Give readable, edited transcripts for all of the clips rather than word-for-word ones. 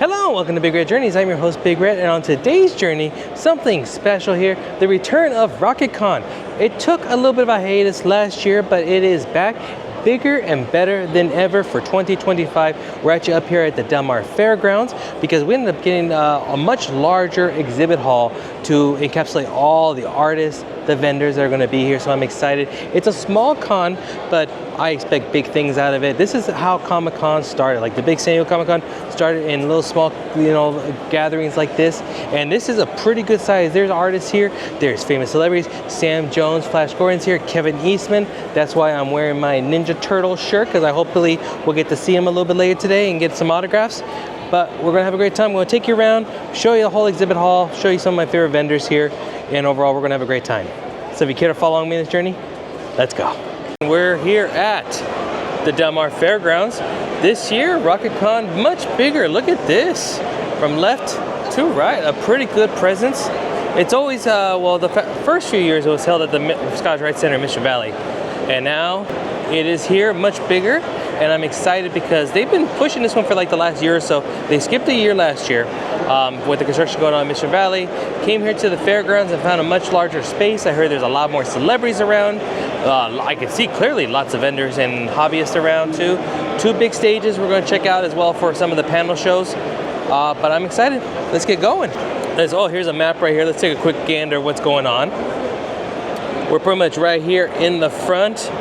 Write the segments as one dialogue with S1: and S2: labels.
S1: Hello, welcome to Big Red Journeys. I'm your host, Big Red, and on today's journey, something special here, the return of Rocket Con. It took a little bit of a hiatus last year, but it is back, bigger and better than ever for 2025. We're actually up here at the Del Mar Fairgrounds because we ended up getting a much larger exhibit hall to encapsulate all the artists, the vendors that are going to be here, so I'm excited. It's a small con, but I expect big things out of it. This is how Comic-Con started. Like the big San Diego Comic-Con started in little small, gatherings like this. And this is a pretty good size. There's artists here. There's famous celebrities. Sam Jones, Flash Gordon's here. Kevin Eastman. That's why I'm wearing my Ninja Turtle shirt, because I hopefully we'll get to see him a little bit later today and get some autographs. But we're gonna have a great time. We're gonna take you around, show you the whole exhibit hall, show you some of my favorite vendors here, and overall we're gonna have a great time. So if you care to follow me on this journey, let's go. We're here at the Del Mar Fairgrounds. This year, Rocket Con much bigger. Look at this. From left to right, a pretty good presence. It's always, the first few years it was held at the Scottish Rite Center in Mission Valley. And now it is here, much bigger. And I'm excited because they've been pushing this one for like the last year or so. They skipped a year last year with the construction going on in Mission Valley. Came here to the fairgrounds and found a much larger space. I heard there's a lot more celebrities around. I can see clearly lots of vendors and hobbyists around too. Two big stages we're going to check out as well for some of the panel shows. But I'm excited. Let's get going. Here's a map right here. Let's take a quick gander of what's going on. We're pretty much right here in the front.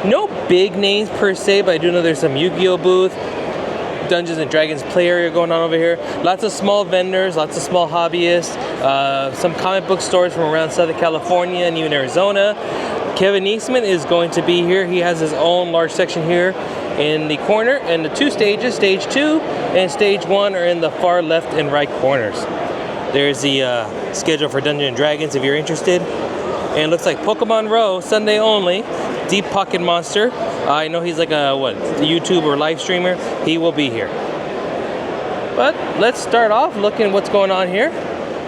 S1: No big names per se, but I do know there's some Yu-Gi-Oh booth, Dungeons and Dragons play area going on over here. Lots of small vendors, lots of small hobbyists, some comic book stores from around Southern California and even Arizona. Kevin Eastman is going to be here. He has his own large section here in the corner, and the two stages, stage 2 and stage 1, are in the far left and right corners. There's the schedule for Dungeons and Dragons if you're interested. And it looks like Pokémon Row, Sunday only. Deep Pocket Monster. I know he's like a YouTube or live streamer. He will be here. But let's start off looking what's going on here.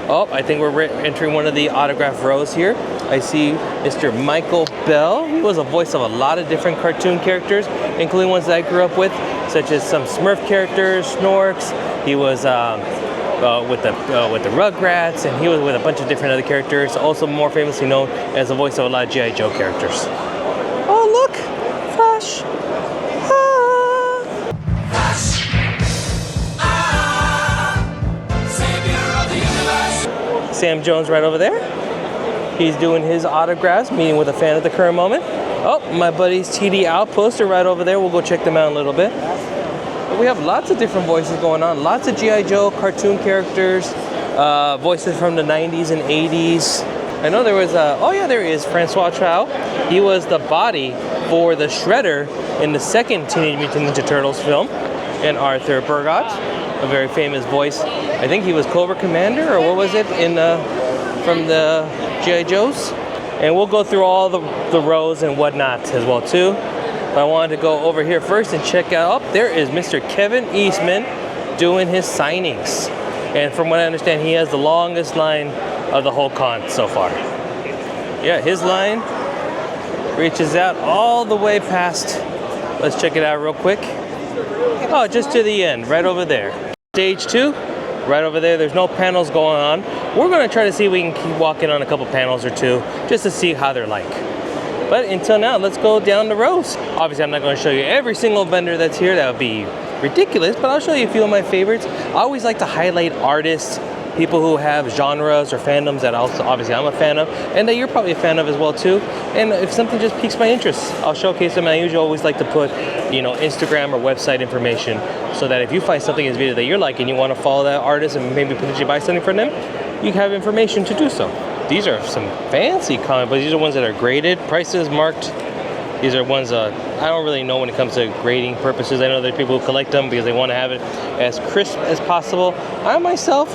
S1: Oh, I think we're entering one of the autograph rows here. I see Mr. Michael Bell. He was a voice of a lot of different cartoon characters, including ones that I grew up with, such as some Smurf characters, Snorks. He was with the Rugrats, and he was with a bunch of different other characters. Also more famously known as the voice of a lot of G.I. Joe characters. Oh look, Flash!
S2: Savior of the universe.
S1: Sam Jones right over there. He's doing his autographs, meeting with a fan at the current moment. Oh, my buddy's TD Outpost are right over there. We'll go check them out in a little bit. But we have lots of different voices going on. Lots of G.I. Joe cartoon characters, voices from the 90s and 80s. I know there was there he is, Francois Trout. He was the body for the Shredder in the second Teenage Mutant Ninja Turtles film. And Arthur Burgot, a very famous voice. I think he was Cobra Commander, or what was it, from the G.I. Joes? And we'll go through all the rows and whatnot as well too. But I wanted to go over here first and check out, there is Mr. Kevin Eastman doing his signings. And from what I understand, he has the longest line of the whole con so far. Yeah, his line reaches out all the way past. Let's check it out real quick. Oh, just to the end, right over there. Stage 2, right over there. There's no panels going on. We're gonna try to see if we can keep walking on a couple panels or two, just to see how they're like. But until now, let's go down the rows. Obviously, I'm not gonna show you every single vendor that's here. That would be ridiculous, but I'll show you a few of my favorites. I always like to highlight artists, people who have genres or fandoms that also obviously I'm a fan of, and that you're probably a fan of as well too. And if something just piques my interest, I'll showcase them. And I usually always like to put, Instagram or website information, so that if you find something in this video that you're liking, you want to follow that artist and maybe potentially buy something from them, you have information to do so. These are some fancy comic books. These are ones that are graded, prices marked. These are ones I don't really know when it comes to grading purposes. I know there are people who collect them because they want to have it as crisp as possible. I myself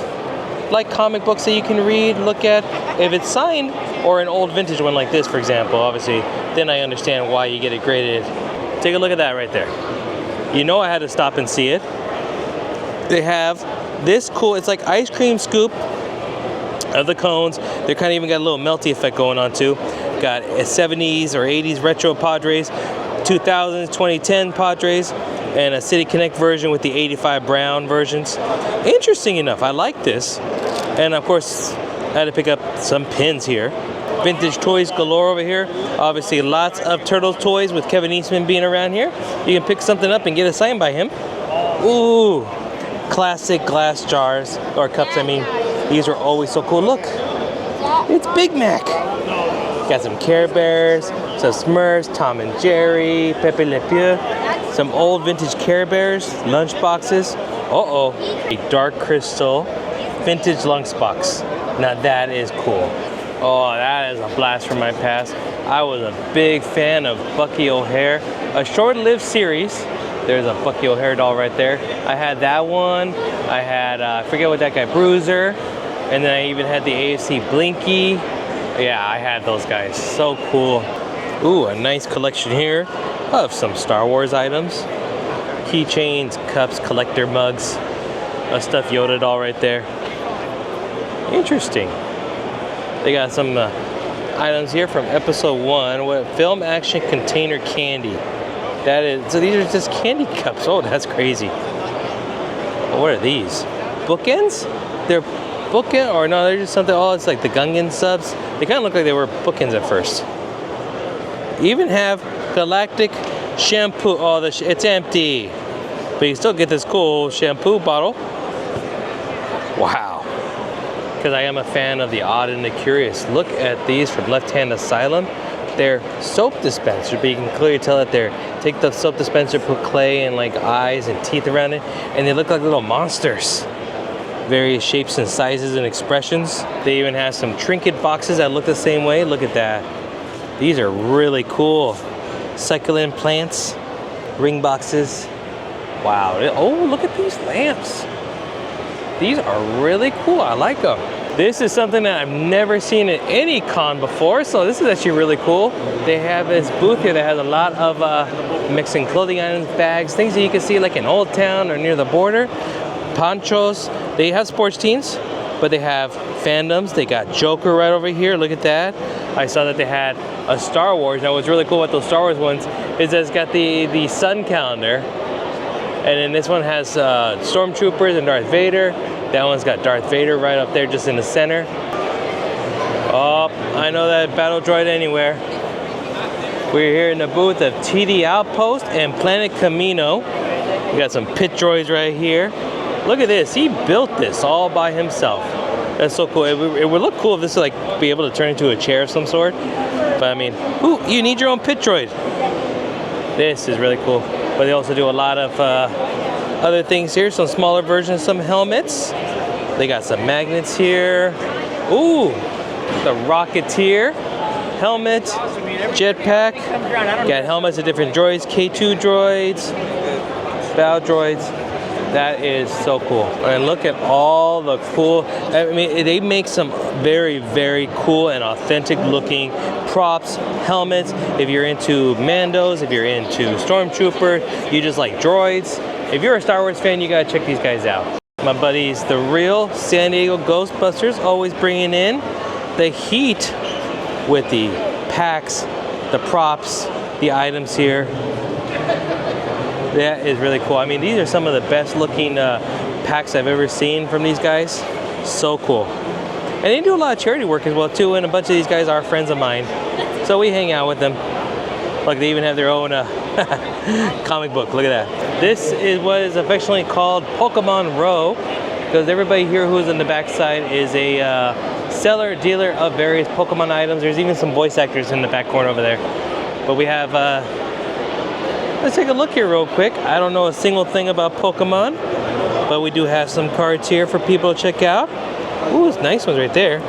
S1: like comic books that you can read, look at. If it's signed, or an old vintage one like this, for example, obviously, then I understand why you get it graded. Take a look at that right there. I had to stop and see it. They have this cool, it's like ice cream scoop of the cones. They're kind of even got a little melty effect going on too. Got 70s or 80s retro Padres, 2000s, 2010 Padres. and a City Connect version with the 85 brown versions. Interesting enough, I like this. And of course, I had to pick up some pins here. Vintage toys galore over here. Obviously, lots of Turtles toys with Kevin Eastman being around here. You can pick something up and get it signed by him. Ooh, classic glass jars, or cups, I mean. These are always so cool. Look, it's Big Mac. Got some Care Bears, some Smurfs, Tom and Jerry, Pepe Le Pew, some old vintage Care Bears, lunch boxes. Uh-oh, a dark crystal vintage lunchbox. Now that is cool. Oh, that is a blast from my past. I was a big fan of Bucky O'Hare. A short-lived series. There's a Bucky O'Hare doll right there. I had that one. I had, I forget what that guy, Bruiser. And then I even had the AFC Blinky. Yeah, I had those guys. So cool. Ooh, a nice collection here of some Star Wars items. Keychains, cups, collector mugs. A stuffed Yoda doll right there. Interesting. They got some items here from episode 1. What film action container candy. That is, so these are just candy cups. Oh, that's crazy. What are these? Bookends? They're bookend, or no, they're just something. Oh, it's like the Gungan subs. They kind of look like they were bookends at first. Even have galactic shampoo. Oh, it's empty. But you still get this cool shampoo bottle. Wow. Because I am a fan of the odd and the curious. Look at these from Left Hand Asylum. They're soap dispensers, but you can clearly tell that they're take the soap dispenser, put clay and like eyes and teeth around it, and they look like little monsters. Various shapes and sizes and expressions. They even have some trinket boxes that look the same way. Look at that. These are really cool. Succulent plants, ring boxes. Wow. Oh, look at these lamps. These are really cool. I like them. This is something that I've never seen at any con before, so this is actually really cool. They have this booth here that has a lot of mixing clothing items, bags, things that you can see like in Old Town or near the border. Ponchos. They have sports teams, but they have fandoms. They got Joker right over here. Look at that. I saw that they had a Star Wars. Now what's really cool about those Star Wars ones is that it's got the sun calendar. And then this one has Stormtroopers and Darth Vader. That one's got Darth Vader right up there just in the center. Oh, I know that battle droid anywhere. We're here in the booth of TD Outpost and Planet Camino. We got some pit droids right here. Look at this, he built this all by himself. That's so cool. It would look cool if this would like be able to turn into a chair of some sort. But I mean, ooh, you need your own pit droid. This is really cool. But they also do a lot of other things here. Some smaller versions, some helmets. They got some magnets here. Ooh, the Rocketeer helmet, jetpack. Got helmets of different droids, K2 droids, bow droids. That is so cool. And look at all the cool, I mean, they make some very, very cool and authentic looking props, helmets. If you're into Mandos, if you're into Stormtrooper, you just like droids. If you're a Star Wars fan, you gotta check these guys out. My buddies, the real San Diego Ghostbusters, always bringing in the heat with the packs, the props, the items here. That is really cool. I mean, these are some of the best looking packs I've ever seen from these guys. So cool. And they do a lot of charity work as well too, and a bunch of these guys are friends of mine. So we hang out with them. Like they even have their own comic book. Look at that. This is what is affectionately called Pokémon Row, because everybody here who's in the backside is a seller, dealer of various Pokemon items. There's even some voice actors in the back corner over there. But we have, let's take a look here real quick. I don't know a single thing about Pokemon, but we do have some cards here for people to check out. Ooh, it's nice ones right there.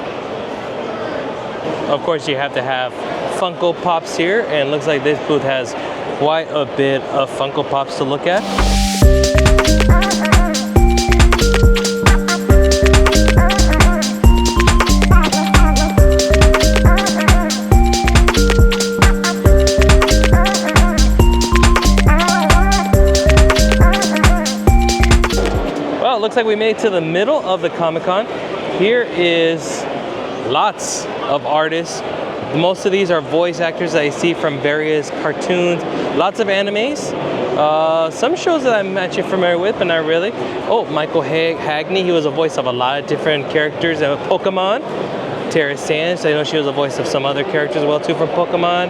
S1: Of course, you have to have Funko Pops here, and it looks like this booth has quite a bit of Funko Pops to look at. Well, it looks like we made it to the middle of the Comic-Con. Here is lots of artists. Most of these are voice actors that I see from various cartoons, lots of animes. Some shows that I'm actually familiar with, but not really. Oh, Michael Hagney, he was a voice of a lot of different characters of Pokemon. Tara Sands, I know she was a voice of some other characters as well too from Pokemon.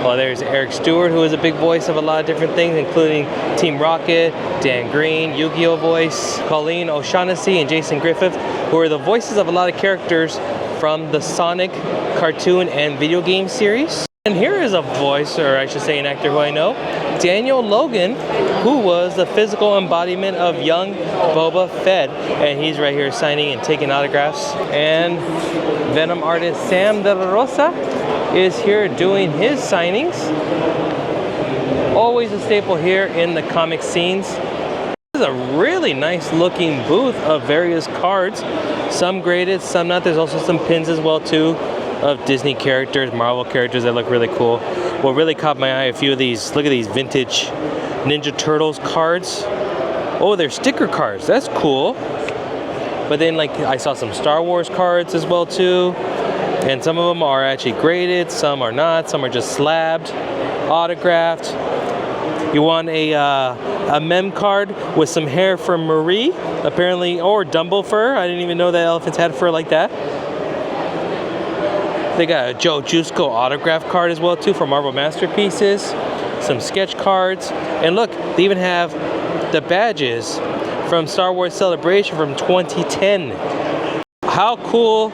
S1: Oh, there's Eric Stewart, who is a big voice of a lot of different things, including Team Rocket, Dan Green, Yu-Gi-Oh voice, Colleen O'Shaughnessy, and Jason Griffith, who are the voices of a lot of characters from the Sonic cartoon and video game series. And here is a voice, or I should say an actor who I know, Daniel Logan, who was the physical embodiment of young Boba Fett. And he's right here signing and taking autographs. And Venom artist Sam De La Rosa is here doing his signings. Always a staple here in the comic scenes. This is a really nice looking booth of various cards. Some graded, some not. There's also some pins as well too of Disney characters, Marvel characters that look really cool. What really caught my eye, a few of these, look at these vintage Ninja Turtles cards. Oh, they're sticker cards, that's cool. But then like I saw some Star Wars cards as well too. And some of them are actually graded, some are not, some are just slabbed, autographed. You want a mem card with some hair from Marie, apparently, or Dumbo fur. I didn't even know that elephants had fur like that. They got a Joe Jusko autograph card as well too for Marvel Masterpieces, some sketch cards, and look, they even have the badges from Star Wars Celebration from 2010. How cool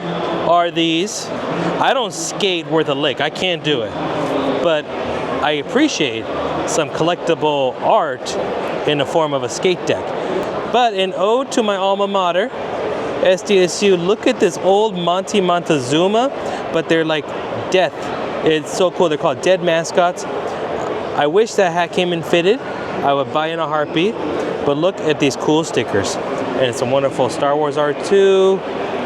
S1: are these? I don't skate worth a lick, I can't do it, but I appreciate some collectible art in the form of a skate deck. But an ode to my alma mater, SDSU, look at this old Monty Montezuma, but they're like death. It's so cool, they're called dead mascots. I wish that hat came in fitted. I would buy in a heartbeat, but look at these cool stickers. And it's some wonderful Star Wars art too,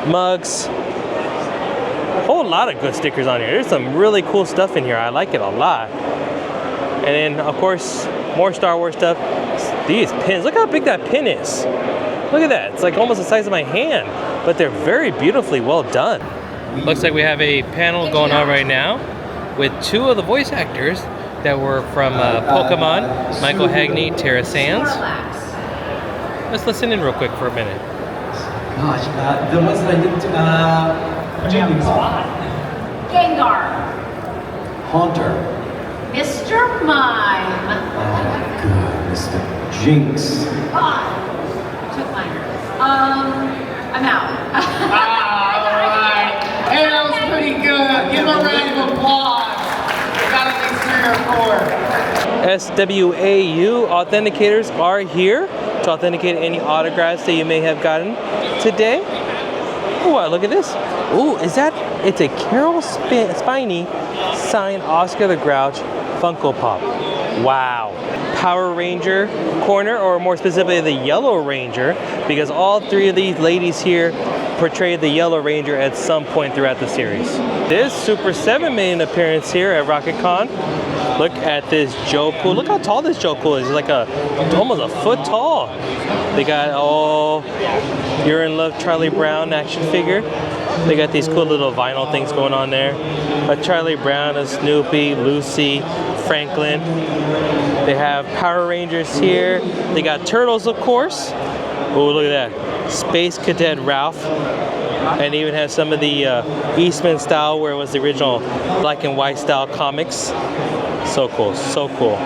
S1: mugs. A whole lot of good stickers on here. There's some really cool stuff in here. I like it a lot. And then of course, more Star Wars stuff. These pins, look how big that pin is. Look at that, it's like almost the size of my hand, but they're very beautifully well done. Looks like we have a panel going on right now with two of the voice actors that were from Pokemon, Michael Hagney, Tara Sands. Let's listen in real quick for a minute.
S3: Gosh, the ones that I didn't,
S4: Gengar.
S3: Haunter.
S4: Mr. Mime.
S3: Oh, good, Mr. Jinx.
S4: Took mine. I'm out.
S5: Alright. Hey, that was pretty good. Give a round of applause. We got at least 3 or 4.
S1: SWAU authenticators are here to authenticate any autographs that you may have gotten today. Oh, wow, look at this. Oh, is that? It's a Carol Spiney signed Oscar the Grouch Funko Pop. Wow. Power Ranger corner, or more specifically the Yellow Ranger, because all three of these ladies here portrayed the Yellow Ranger at some point throughout the series. This Super 7 made an appearance here at RocketCon. Look at this Joe Cool. Look how tall this Joe Cool is. He's like almost a foot tall. They got You're in Love Charlie Brown action figure. They got these cool little vinyl things going on there. A Charlie Brown, a Snoopy, Lucy, Franklin. They have Power Rangers here. They got Turtles, of course. Oh, look at that. Space Cadet Ralph. And even have some of the Eastman style, where it was the original black and white style comics. So cool, so cool.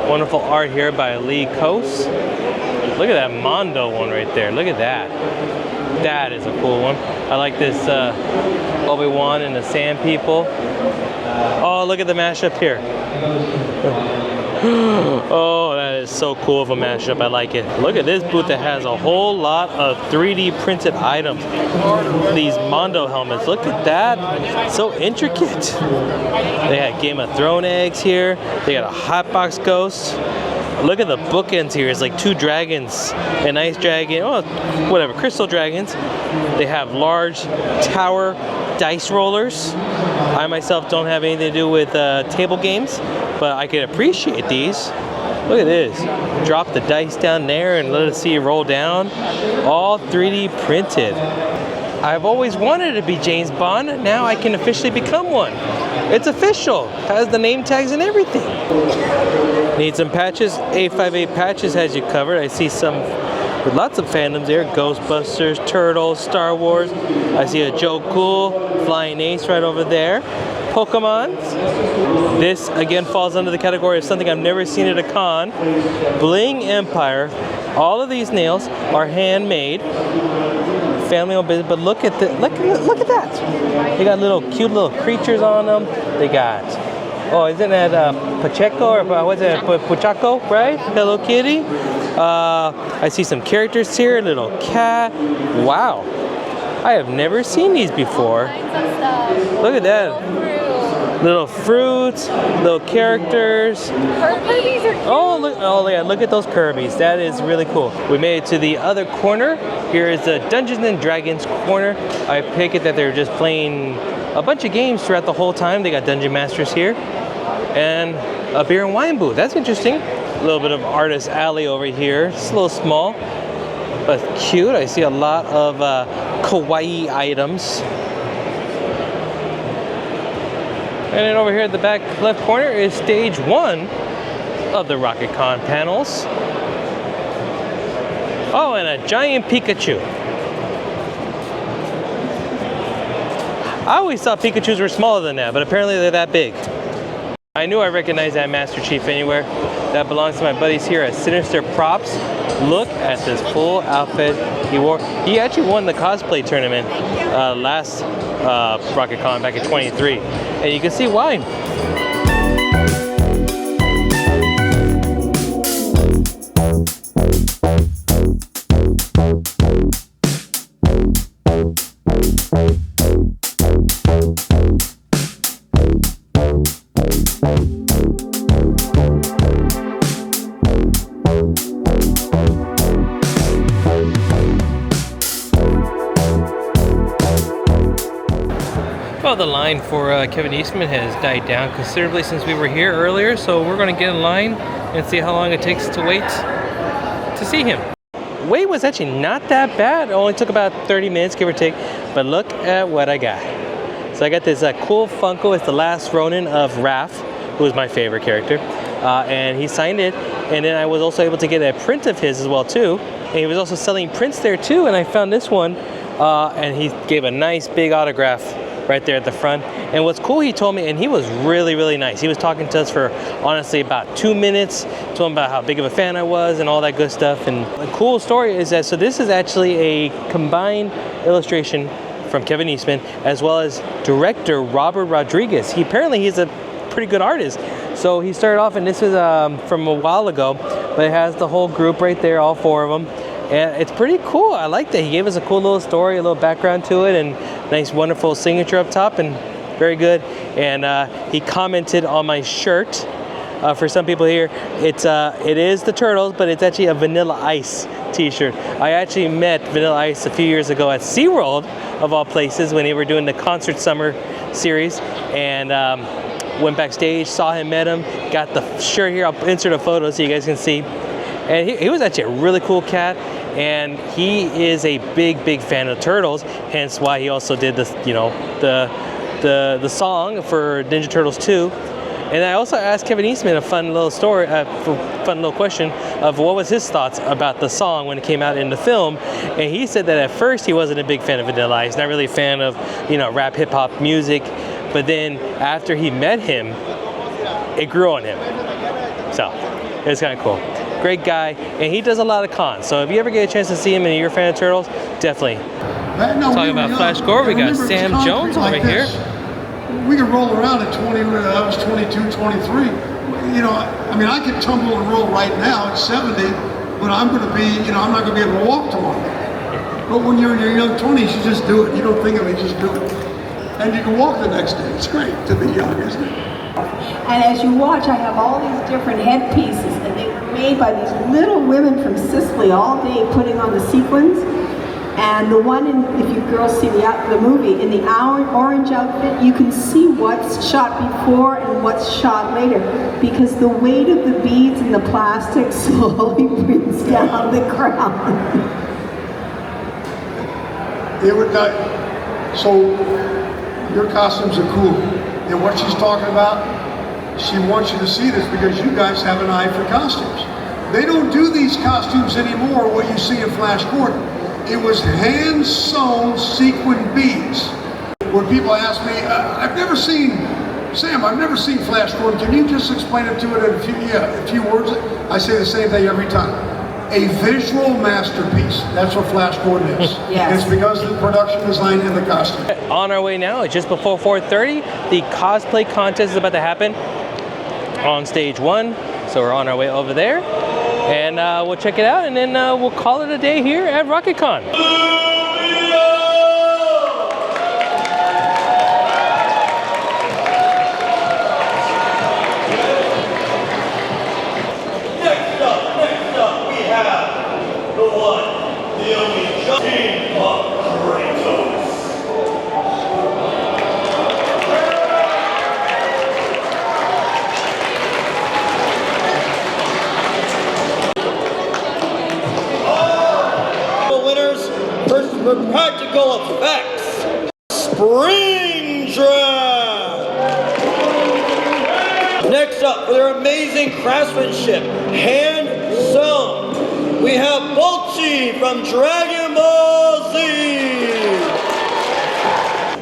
S1: Wonderful art here by Lee Coase. Look at that Mondo one right there. Look at that. That is a cool one. I like this Obi-Wan and the Sand People. Oh, look at the mashup here. Oh, that is so cool of a mashup. I like it. Look at this booth that has a whole lot of 3D printed items. These Mondo helmets. Look at that. So intricate. They had Game of Thrones eggs here. They got a Hotbox Ghost. Look at the bookends here. It's like two dragons, an ice dragon, oh, whatever, crystal dragons. They have large tower dice rollers. I myself don't have anything to do with table games, but I can appreciate these. Look at this. Drop the dice down there and let us see it roll down. All 3D printed. I've always wanted to be James Bond. Now I can officially become one. It's official. Has the name tags and everything. Need some patches? A58 Patches has you covered. I see some with lots of fandoms there. Ghostbusters, Turtles, Star Wars. I see a Joe Cool, Flying Ace right over there. Pokemon. This again falls under the category of something I've never seen at a con. Bling Empire. All of these nails are handmade. Family-owned business, but look at look at that. They got little cute little creatures on them. They got, oh, isn't that Pacheco or what's it? Puchaco, right? Hello Kitty. I see some characters here. Little cat. Wow, I have never seen these before. Look at that. Little fruits, little characters.
S6: Kirby's are cute.
S1: Oh yeah, look at those Kirby's. That is really cool. We made it to the other corner. Here is the Dungeons and Dragons corner. I pick it that they're just playing a bunch of games throughout the whole time. They got Dungeon Masters here. And a beer and wine booth. That's interesting. A little bit of Artist Alley over here. It's a little small, but cute. I see a lot of kawaii items. And then over here at the back left corner is stage 1 of the Rocket Con panels. Oh, and a giant Pikachu. I always thought Pikachus were smaller than that, but apparently they're that big. I knew I recognized that Master Chief anywhere. That belongs to my buddies here at Sinister Props. Look at this full outfit he wore. He actually won the cosplay tournament last Rocket Con back in 23. And you can see why. Well, the line for Kevin Eastman has died down considerably since we were here earlier, so we're going to get in line and see how long it takes to wait to see him. Wait was actually not that bad. It only took about 30 minutes, give or take, but look at what I got. So I got this cool Funko. It's the Last Ronin of Raph, who is my favorite character, and he signed it. And then I was also able to get a print of his as well too. And he was also selling prints there too, and I found this one, and he gave a nice big autograph right there at the front. And what's cool, he told me, and he was really, really nice. He was talking to us for honestly about 2 minutes, told him about how big of a fan I was and all that good stuff. And the cool story is that, so this is actually a combined illustration from Kevin Eastman as well as director Robert Rodriguez. Apparently he's a pretty good artist. So he started off, and this is from a while ago, but it has the whole group right there, all 4 of them. And it's pretty cool. I like that. He gave us a cool little story, a little background to it, and nice, wonderful signature up top, and very good. And he commented on my shirt. For some people here, it is the Turtles, but it's actually a Vanilla Ice t-shirt. I actually met Vanilla Ice a few years ago at SeaWorld, of all places, when they were doing the Concert Summer series, and went backstage, saw him, met him, got the shirt here. I'll insert a photo so you guys can see. And he was actually a really cool cat, and he is a big fan of Turtles, hence why he also did this, you know, the song for Ninja Turtles 2. And I also asked Kevin Eastman a fun little story, fun little question of what was his thoughts about the song when it came out in the film. And he said that at first he wasn't a big fan of Vanilla Ice, not really a fan of, you know, rap hip hop music. But then after he met him, it grew on him. So it's kind of cool. Great guy, and he does a lot of cons. So if you ever get a chance to see him and you're a fan of Turtles, definitely. Talking about Flash Gore, we got Sam Jones over here.
S7: We could roll around at 20, I was 22, 23. You know, I mean, I could tumble and roll right now at 70, but I'm going to be, you know, I'm not going to be able to walk tomorrow. But when you're in your young 20s, you just do it. You don't think of it, just do it. And you can walk the next day. It's great to be young, isn't it?
S8: And as you watch, I have all these different headpieces, and they were made by these little women from Sicily all day putting on the sequins. And the one, if you girls see the movie, in the orange outfit, you can see what's shot before and what's shot later, because the weight of the beads and the plastic slowly brings down the crown.
S7: It would not, so your costumes are cool. And what she's talking about, she wants you to see this because you guys have an eye for costumes. They don't do these costumes anymore, what you see in Flash Gordon. It was hand-sewn sequin beads. When people ask me, I've never seen Flash Gordon. Can you just explain it to it in a few words? I say the same thing every time. A visual masterpiece. That's what Flash Gordon is.
S8: Yes.
S7: It's because of the production design and the costume.
S1: On our way now, it's just before 4:30. The cosplay contest is about to happen on stage 1. So we're on our way over there. And we'll check it out, and then we'll call it a day here at RocketCon.
S2: Next up, we have the one, the only Team of Kratos.
S6: First, for practical effects, Spring Draft. Next up, for their amazing craftsmanship, hand sewn, we have Bolchi from Dragon Ball Z.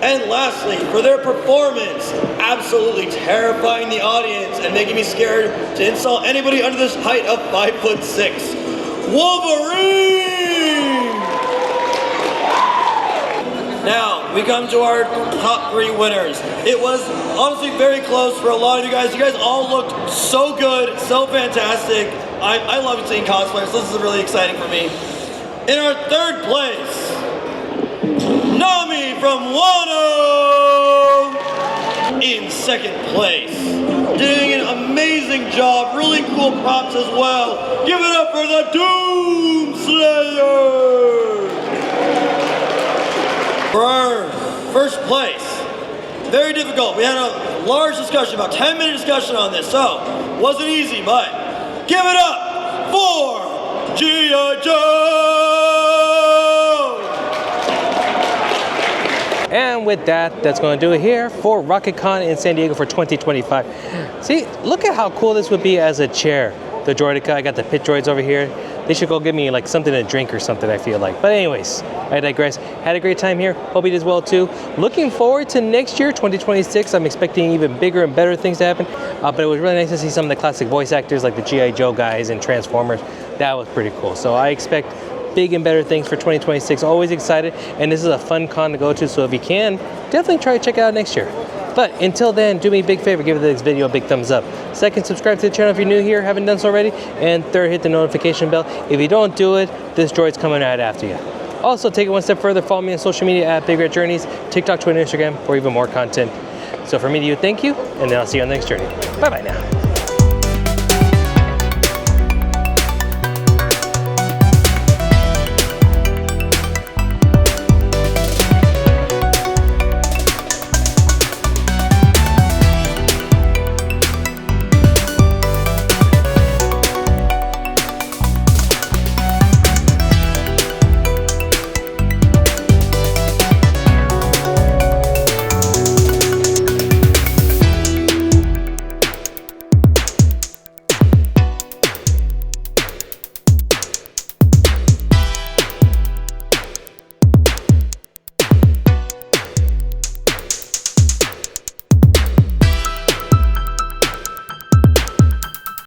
S6: And lastly, for their performance, absolutely terrifying the audience and making me scared to insult anybody under this height of 5'6", Wolverine. Now, we come to our top 3 winners. It was honestly very close for a lot of you guys. You guys all looked so good, so fantastic. I love seeing cosplayers, so this is really exciting for me. In our 3rd place, Nami from Wano. In 2nd place, doing an amazing job, really cool props as well. Give it up for the Doomslayer. For our 1st place, very difficult. We had a large discussion, about 10-minute discussion on this, so wasn't easy, but give it up for G.I. Joe!
S1: And with that, that's going to do it here for RocketCon in San Diego for 2025. See, look at how cool this would be as a chair. The Droidica, I got the pit droids over here. They should go give me like something to drink or something, I feel like. But anyways, I digress. Had a great time here. Hope you did as well too. Looking forward to next year, 2026. I'm expecting even bigger and better things to happen. But it was really nice to see some of the classic voice actors like the G.I. Joe guys and Transformers. That was pretty cool. So I expect big and better things for 2026. Always excited. And this is a fun con to go to. So if you can, definitely try to check it out next year. But until then, do me a big favor, give this video a big thumbs up. 2nd, subscribe to the channel if you're new here, haven't done so already. And 3rd, hit the notification bell. If you don't do it, this droid's coming right after you. Also, take it one step further, follow me on social media at Big Red Journeys, TikTok, Twitter, Instagram for even more content. So for me to you, thank you, and then I'll see you on the next journey. Bye-bye now.